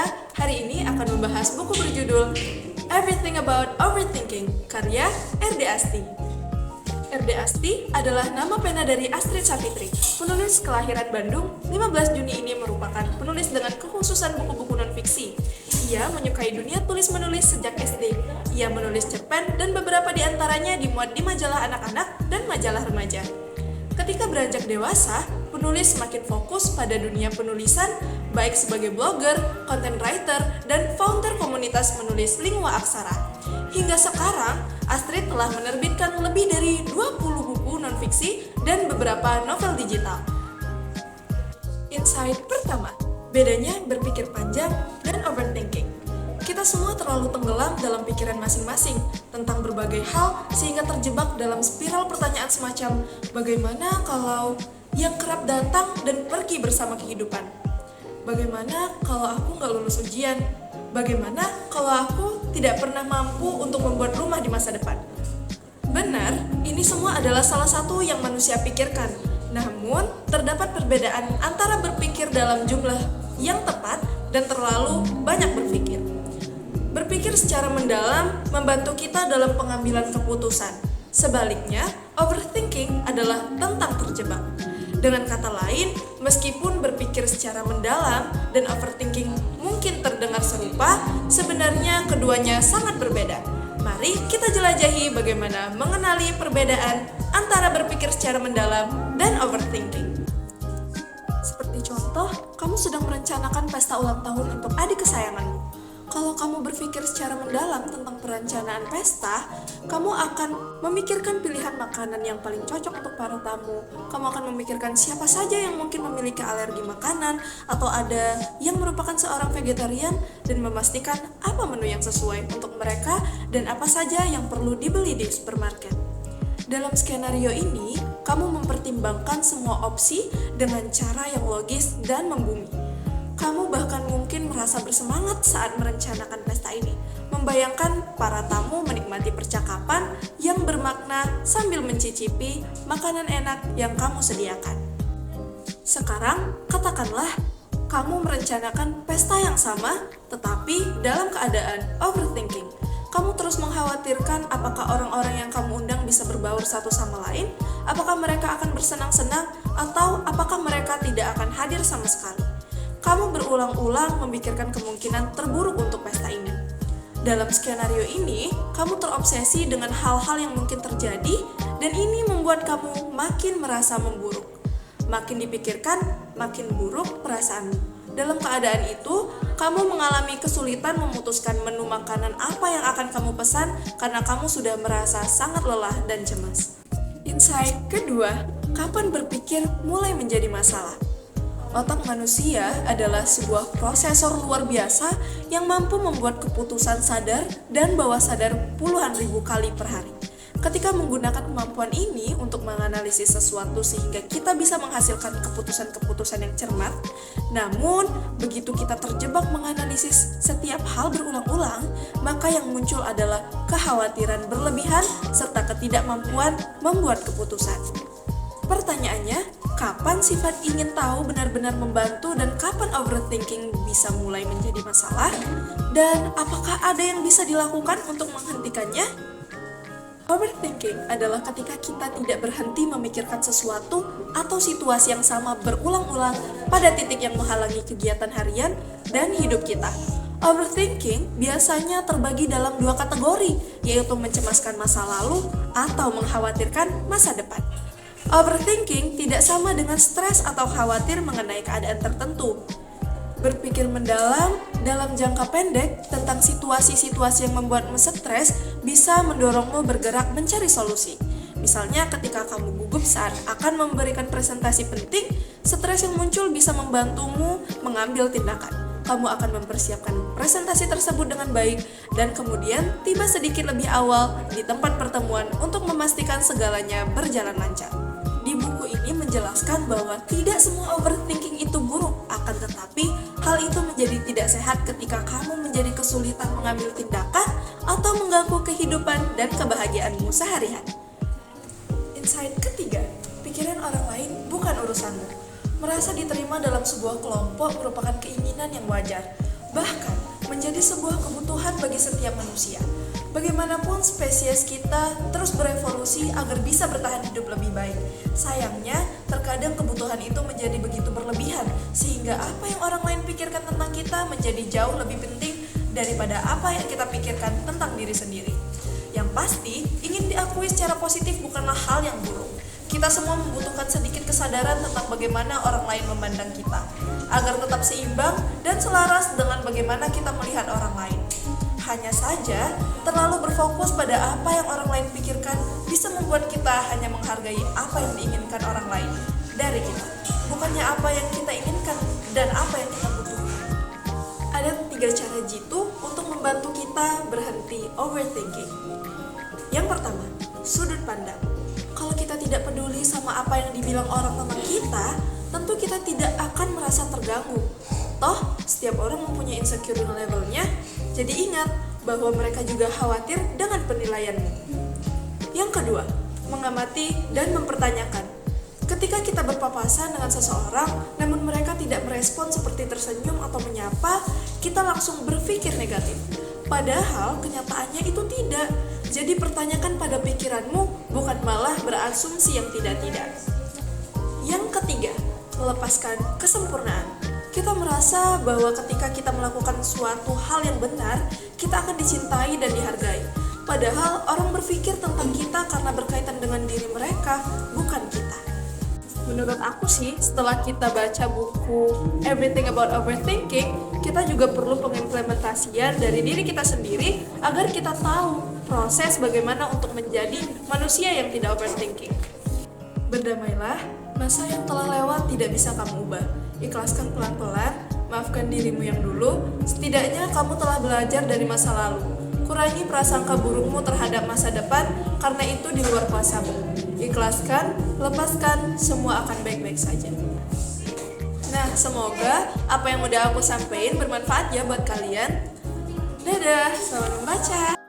Kita hari ini akan membahas buku berjudul Everything About Overthinking, karya R.D. Asti. R.D. Asti adalah nama pena dari Astrid Savitri, penulis kelahiran Bandung. 15 Juni ini merupakan penulis dengan kekhususan buku-buku non-fiksi. Ia menyukai dunia tulis-menulis sejak SD. Ia menulis cerpen dan beberapa di antaranya dimuat di majalah anak-anak dan majalah remaja. Ketika beranjak dewasa, penulis semakin fokus pada dunia penulisan, baik sebagai blogger, content writer, dan founder komunitas menulis Lingua Aksara. Hingga sekarang, Astrid telah menerbitkan lebih dari 20 buku non-fiksi dan beberapa novel digital. Insight pertama, bedanya berpikir panjang dan overthinking. Kita semua terlalu tenggelam dalam pikiran masing-masing tentang berbagai hal sehingga terjebak dalam spiral pertanyaan semacam bagaimana kalau yang kerap datang dan pergi bersama kehidupan? Bagaimana kalau aku nggak lulus ujian? Bagaimana kalau aku tidak pernah mampu untuk membuat rumah di masa depan? Benar, ini semua adalah salah satu yang manusia pikirkan. Namun, terdapat perbedaan antara berpikir dalam jumlah yang tepat dan terlalu banyak berpikir. Berpikir secara mendalam membantu kita dalam pengambilan keputusan. Sebaliknya, overthinking adalah tentang terjebak. Dengan kata lain, meskipun berpikir secara mendalam dan overthinking mungkin terdengar serupa, sebenarnya keduanya sangat berbeda. Mari kita jelajahi bagaimana mengenali perbedaan antara berpikir secara mendalam dan overthinking. Seperti contoh, kamu sedang merencanakan pesta ulang tahun untuk adik kesayanganmu. Kalau kamu berpikir secara mendalam tentang perencanaan pesta, kamu akan memikirkan pilihan makanan yang paling cocok untuk para tamu. Kamu akan memikirkan siapa saja yang mungkin memiliki alergi makanan atau ada yang merupakan seorang vegetarian dan memastikan apa menu yang sesuai untuk mereka dan apa saja yang perlu dibeli di supermarket. Dalam skenario ini, kamu mempertimbangkan semua opsi dengan cara yang logis dan membumi. Kamu bahkan mungkin merasa bersemangat saat merencanakan pesta ini, membayangkan para tamu menikmati percakapan yang bermakna sambil mencicipi makanan enak yang kamu sediakan. Sekarang, katakanlah kamu merencanakan pesta yang sama, tetapi dalam keadaan overthinking. Kamu terus mengkhawatirkan apakah orang-orang yang kamu undang bisa berbaur satu sama lain, apakah mereka akan bersenang-senang, atau apakah mereka tidak akan hadir sama sekali. Kamu berulang-ulang memikirkan kemungkinan terburuk untuk pesta ini. Dalam skenario ini, kamu terobsesi dengan hal-hal yang mungkin terjadi dan ini membuat kamu makin merasa memburuk. Makin dipikirkan, makin buruk perasaanmu. Dalam keadaan itu, kamu mengalami kesulitan memutuskan menu makanan apa yang akan kamu pesan karena kamu sudah merasa sangat lelah dan cemas. Insight kedua, kapan berpikir mulai menjadi masalah? Otak manusia adalah sebuah prosesor luar biasa yang mampu membuat keputusan sadar dan bawah sadar puluhan ribu kali per hari. Ketika menggunakan kemampuan ini untuk menganalisis sesuatu sehingga kita bisa menghasilkan keputusan-keputusan yang cermat, namun begitu kita terjebak menganalisis setiap hal berulang-ulang, maka yang muncul adalah kekhawatiran berlebihan serta ketidakmampuan membuat keputusan. Pertanyaannya, kapan sifat ingin tahu benar-benar membantu dan kapan overthinking bisa mulai menjadi masalah? Dan apakah ada yang bisa dilakukan untuk menghentikannya? Overthinking adalah ketika kita tidak berhenti memikirkan sesuatu atau situasi yang sama berulang-ulang pada titik yang menghalangi kegiatan harian dan hidup kita. Overthinking biasanya terbagi dalam dua kategori, yaitu mencemaskan masa lalu atau mengkhawatirkan masa depan. Overthinking tidak sama dengan stres atau khawatir mengenai keadaan tertentu. Berpikir mendalam dalam jangka pendek tentang situasi-situasi yang membuatmu stres bisa mendorongmu bergerak mencari solusi. Misalnya ketika kamu gugup saat akan memberikan presentasi penting, stres yang muncul bisa membantumu mengambil tindakan. Kamu akan mempersiapkan presentasi tersebut dengan baik dan kemudian tiba sedikit lebih awal di tempat pertemuan untuk memastikan segalanya berjalan lancar. Di buku ini menjelaskan bahwa tidak semua overthinking itu buruk, akan tetapi hal itu menjadi tidak sehat ketika kamu menjadi kesulitan mengambil tindakan atau mengganggu kehidupan dan kebahagiaanmu sehari-hari. Insight ketiga, pikiran orang lain bukan urusanmu. Merasa diterima dalam sebuah kelompok merupakan keinginan yang wajar. bahkan menjadi sebuah kebutuhan bagi setiap manusia. Bagaimanapun spesies kita terus berevolusi agar bisa bertahan hidup lebih baik. Sayangnya, terkadang kebutuhan itu menjadi begitu berlebihan, sehingga apa yang orang lain pikirkan tentang kita menjadi jauh lebih penting daripada apa yang kita pikirkan tentang diri sendiri. Yang pasti, ingin diakui secara positif bukanlah hal yang buruk. Kita semua membutuhkan sedikit kesadaran tentang bagaimana orang lain memandang kita, agar tetap seimbang dan selaras dengan bagaimana kita melihat orang lain. Hanya saja, terlalu berfokus pada apa yang orang lain pikirkan bisa membuat kita hanya menghargai apa yang diinginkan orang lain dari kita, bukannya apa yang kita inginkan dan apa yang kita butuhkan. Ada 3 cara jitu untuk membantu kita berhenti overthinking. Yang pertama, sudut pandang. Kalau kita tidak peduli sama apa yang dibilang orang tentang kita, tentu kita tidak akan merasa terganggu. Toh, setiap orang mempunyai insecure levelnya, jadi ingat bahwa mereka juga khawatir dengan penilaianmu. Yang kedua, mengamati dan mempertanyakan. Ketika kita berpapasan dengan seseorang, namun mereka tidak merespon seperti tersenyum atau menyapa, kita langsung berpikir negatif. Padahal kenyataannya itu tidak. Jadi pertanyakan pada pikiranmu, bukan malah berasumsi yang tidak-tidak. Yang ketiga, melepaskan kesempurnaan. Kita merasa bahwa ketika kita melakukan suatu hal yang benar, kita akan dicintai dan dihargai. Padahal orang berpikir tentang kita karena berkaitan dengan diri mereka, bukan kita. Menurut aku sih, setelah kita baca buku Everything About Overthinking, kita juga perlu pengimplementasian dari diri kita sendiri agar kita tahu proses bagaimana untuk menjadi manusia yang tidak overthinking. Berdamailah, masa yang telah lewat tidak bisa kamu ubah. Ikhlaskan pelan-pelan, maafkan dirimu yang dulu, setidaknya kamu telah belajar dari masa lalu. Kurangi prasangka burukmu terhadap masa depan, karena itu di luar kuasamu. Ikhlaskan, lepaskan, semua akan baik-baik saja. Nah, semoga apa yang udah aku sampaikan bermanfaat ya buat kalian. Dadah, selamat membaca.